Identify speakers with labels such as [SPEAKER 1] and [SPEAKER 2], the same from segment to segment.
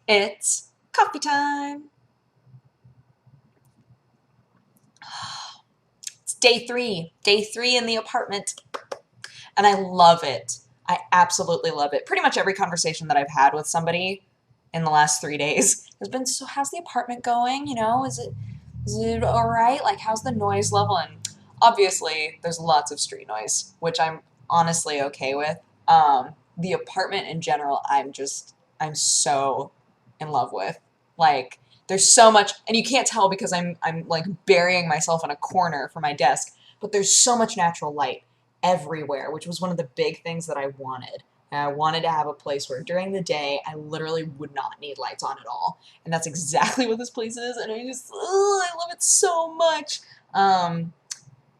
[SPEAKER 1] It's coffee time. It's day three in the apartment, and I love it. I absolutely love it. Pretty much every conversation that I've had with somebody in the last 3 days has been, so how's the apartment going? You know, is it all right? Like, how's the noise level? And obviously, there's lots of street noise, which I'm honestly okay with. The apartment in general, I'm so in love with. Like, there's so much, and you can't tell because I'm like burying myself in a corner for my desk, but there's so much natural light everywhere, which was one of the big things that I wanted. And I wanted to have a place where during the day I literally would not need lights on at all. And that's exactly what this place is, and I love it so much. Um,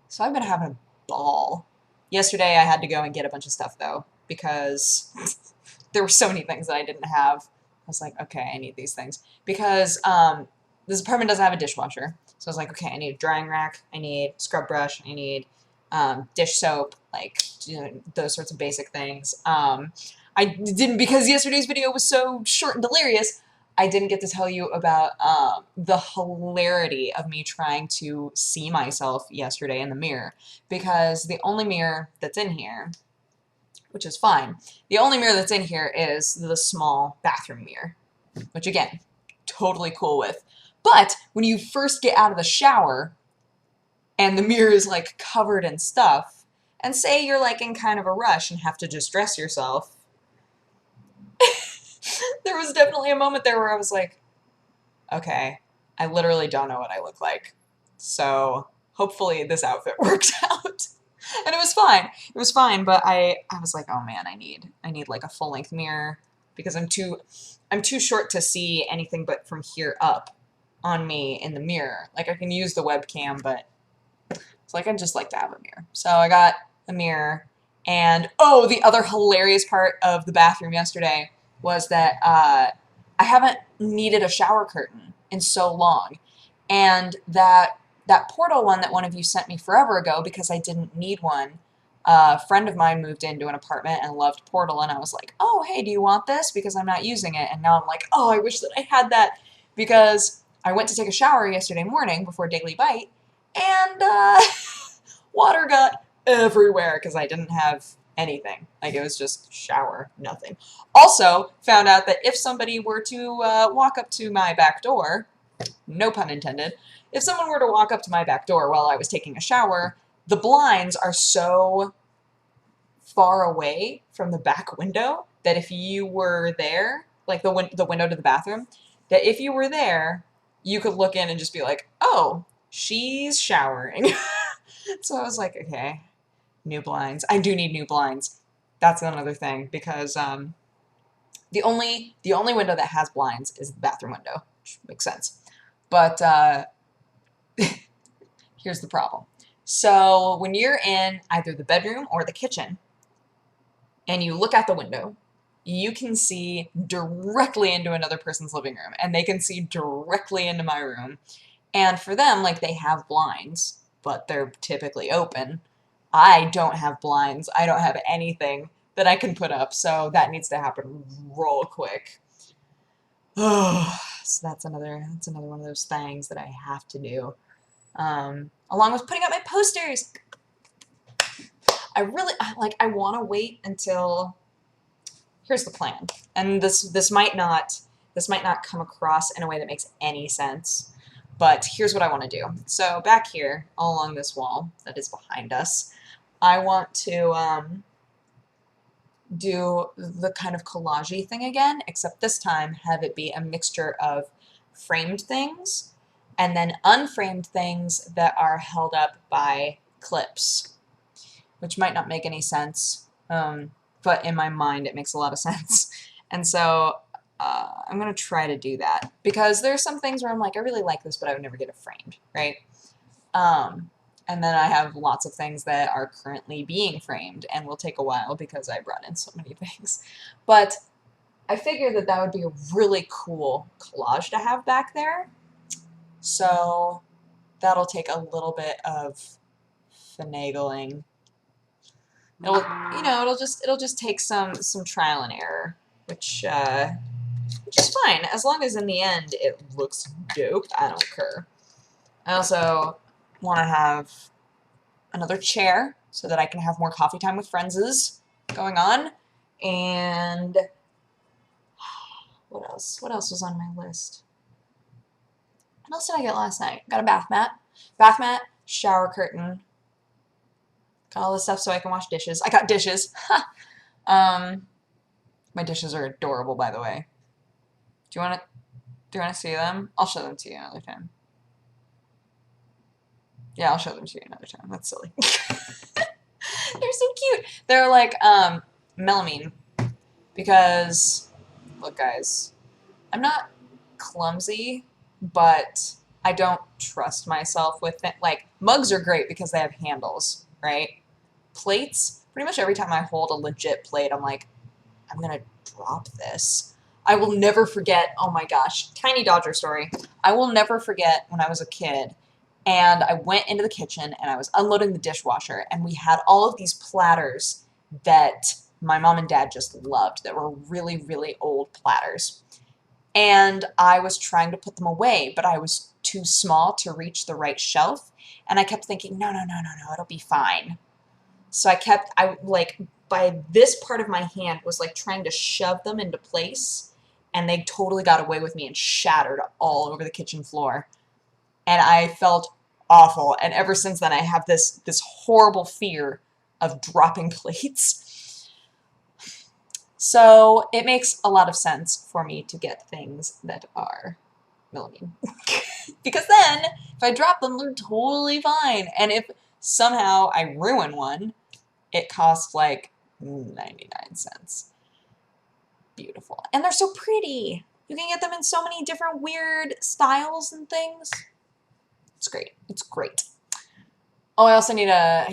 [SPEAKER 1] so I've been having a ball. Yesterday I had to go and get a bunch of stuff though, because there were so many things that I didn't have. I was like, okay, I need these things. Because this apartment doesn't have a dishwasher. So I was like, okay, I need a drying rack, I need scrub brush, I need dish soap, like, you know, those sorts of basic things. I didn't, because yesterday's video was so short and delirious, I didn't get to tell you about the hilarity of me trying to see myself yesterday in the mirror. Because the only mirror that's in here, which is fine, the only mirror that's in here is the small bathroom mirror, which again, totally cool with. But when you first get out of the shower and the mirror is like covered in stuff, and say you're like in kind of a rush and have to just dress yourself, there was definitely a moment there where I was like, okay, I literally don't know what I look like. So hopefully this outfit works out. And it was fine. It was fine, but I was like, oh man, I need like a full length mirror because I'm too short to see anything but from here up on me in the mirror. Like I can use the webcam, but it's like I'd just like to have a mirror. So I got a mirror, and oh, the other hilarious part of the bathroom yesterday was that I haven't needed a shower curtain in so long, and that portal one that one of you sent me forever ago because I didn't need one. A friend of mine moved into an apartment and loved Portal, and I was like, oh, hey, do you want this? Because I'm not using it. And now I'm like, oh, I wish that I had that because I went to take a shower yesterday morning before Daily Bite, and water got everywhere because I didn't have anything. Like, it was just shower, nothing. Also, found out that if somebody were to walk up to my back door, no pun intended, if someone were to walk up to my back door while I was taking a shower, the blinds are so far away from the back window that if you were there, like the window to the bathroom, that if you were there, you could look in and just be like, oh, she's showering. So I was like, okay, new blinds. I do need new blinds. That's another thing because the only window that has blinds is the bathroom window, which makes sense. But here's the problem. So when you're in either the bedroom or the kitchen and you look out the window, you can see directly into another person's living room, and they can see directly into my room. And for them, like, they have blinds, but they're typically open. I don't have blinds. I don't have anything that I can put up, so that needs to happen real quick. So that's another one of those things that I have to do. Along with putting up my posters. I want to wait until, here's the plan. And this might not come across in a way that makes any sense, but here's what I want to do. So back here, all along this wall that is behind us, I want to do the kind of collage-y thing again, except this time have it be a mixture of framed things and then unframed things that are held up by clips, which might not make any sense, but in my mind it makes a lot of sense. And so I'm going to try to do that, because there's some things where I'm like, I really like this, but I would never get it framed, right? And then I have lots of things that are currently being framed and will take a while because I brought in so many things. But I figured that that would be a really cool collage to have back there. So that'll take a little bit of finagling. It'll just take some trial and error, which which is fine. As long as in the end it looks dope, I don't care. I also want to have another chair so that I can have more coffee time with friends going on. And what else? What else was on my list? What else did I get last night? Got a bath mat. Bath mat, shower curtain. Got all this stuff so I can wash dishes. I got dishes. My dishes are adorable, by the way. Do you want to see them? I'll show them to you another time. Yeah, I'll show them to you another time. That's silly. They're so cute. They're like melamine because look, guys, I'm not clumsy, but I don't trust myself with it. Like, mugs are great because they have handles, right? Plates, pretty much every time I hold a legit plate, I'm like, I'm gonna drop this. I will never forget, oh my gosh, tiny Dodger story. I will never forget when I was a kid and I went into the kitchen and I was unloading the dishwasher and we had all of these platters that my mom and dad just loved that were really, really old platters. And I was trying to put them away, but I was too small to reach the right shelf. And I kept thinking, no, no, no, no, no, it'll be fine. So I like, by this part of my hand was like trying to shove them into place. And they totally got away with me and shattered all over the kitchen floor. And I felt awful. And ever since then, I have this horrible fear of dropping plates. So it makes a lot of sense for me to get things that are melamine. Because then, if I drop them, they're totally fine. And if somehow I ruin one, it costs like 99 cents. Beautiful. And they're so pretty. You can get them in so many different weird styles and things. It's great. It's great. Oh, I also need a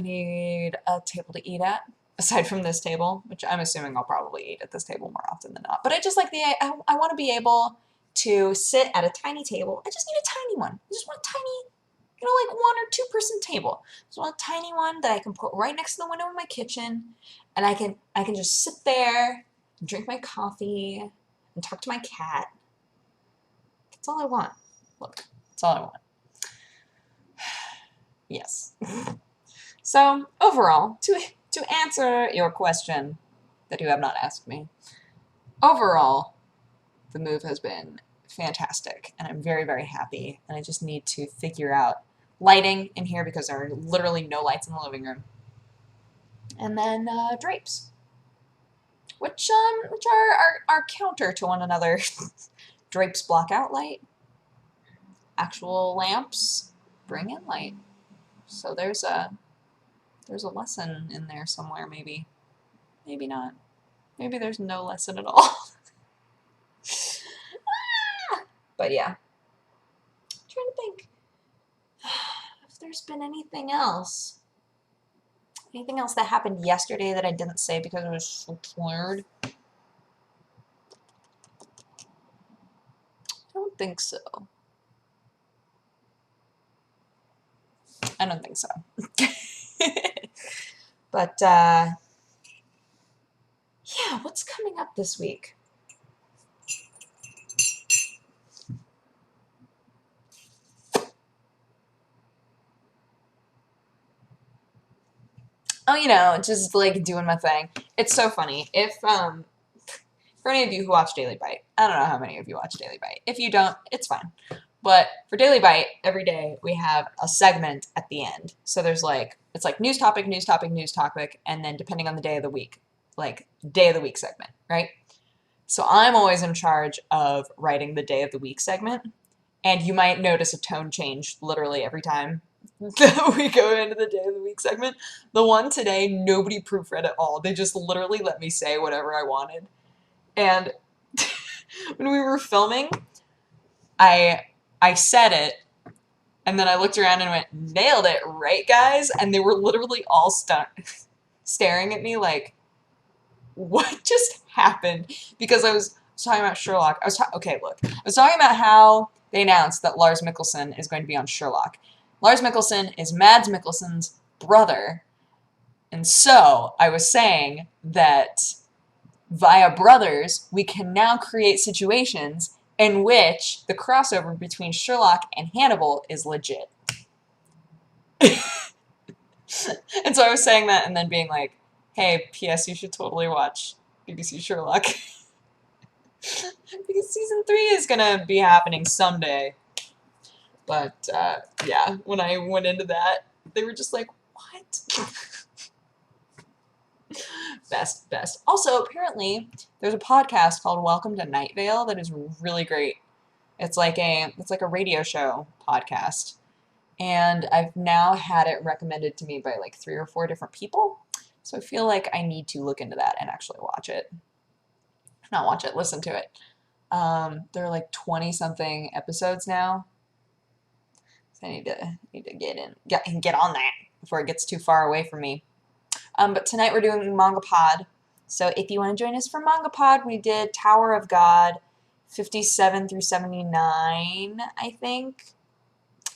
[SPEAKER 1] table to eat at, aside from this table, which I'm assuming I'll probably eat at this table more often than not. But I just like I want to be able to sit at a tiny table. I just need a tiny one. I just want a tiny, like 1 or 2 person table. I just want a tiny one that I can put right next to the window in my kitchen, and I can just sit there and drink my coffee and talk to my cat. That's all I want. Look, that's all I want. Yes. So overall, to answer your question that you have not asked me, overall, the move has been fantastic, and I'm very, very happy. And I just need to figure out lighting in here because there are literally no lights in the living room, and then drapes, which are counter to one another. Drapes block out light. Actual lamps bring in light. So there's a lesson in there somewhere, maybe. Maybe not. Maybe there's no lesson at all. But yeah. I'm trying to think if there's been anything else. Anything else that happened yesterday that I didn't say because I was so tired? I don't think so. I don't think so. But, yeah, what's coming up this week? Oh, just like doing my thing. It's so funny. If, for any of you who watch Daily Bite, I don't know how many of you watch Daily Bite. If you don't, it's fine. But for Daily Bite, every day we have a segment at the end. So there's like, it's like news topic, news topic, news topic, and then depending on the day of the week, like day of the week segment, right? So I'm always in charge of writing the day of the week segment. And you might notice a tone change literally every time that we go into the day of the week segment. The one today, nobody proofread at all. They just literally let me say whatever I wanted. And when we were filming, I said it, and then I looked around and went, nailed it, right, guys? And they were literally all staring at me like, what just happened? Because I was talking about Sherlock. Okay, look. I was talking about how they announced that Lars Mikkelsen is going to be on Sherlock. Lars Mikkelsen is Mads Mikkelsen's brother. And so I was saying that via Brothers, we can now create situations in which the crossover between Sherlock and Hannibal is legit. And so I was saying that and then being like, hey, P.S., you should totally watch BBC Sherlock. Because season 3 is gonna be happening someday. But, yeah, when I went into that, they were just like, what? Best. Also, apparently, there's a podcast called Welcome to Night Vale that is really great. It's like a radio show podcast. And I've now had it recommended to me by like 3 or 4 different people. So I feel like I need to look into that and actually watch it. Not watch it, listen to it. There are like 20 something episodes now. So I need to get on that before it gets too far away from me. But tonight we're doing Manga Pod. So if you want to join us for Manga Pod, we did Tower of God 57 through 79, I think.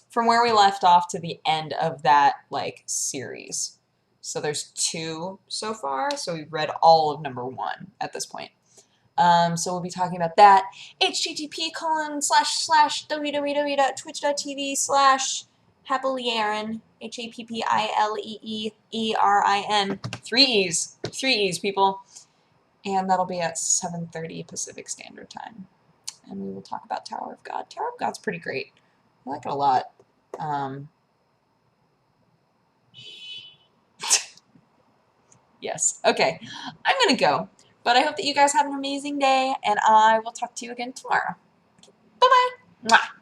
[SPEAKER 1] From where we left off to the end of that like series. So there's 2 so far. So we've read all of number 1 at this point. So we'll be talking about that. http://www.twitch.tv/happily Aaron. HAPPILEEERIN. 3 E's. 3 E's, people. And that'll be at 7:30 Pacific Standard Time. And we will talk about Tower of God. Tower of God's pretty great. I like it a lot. Yes. Okay. I'm going to go. But I hope that you guys have an amazing day, and I will talk to you again tomorrow. Bye-bye. Mwah.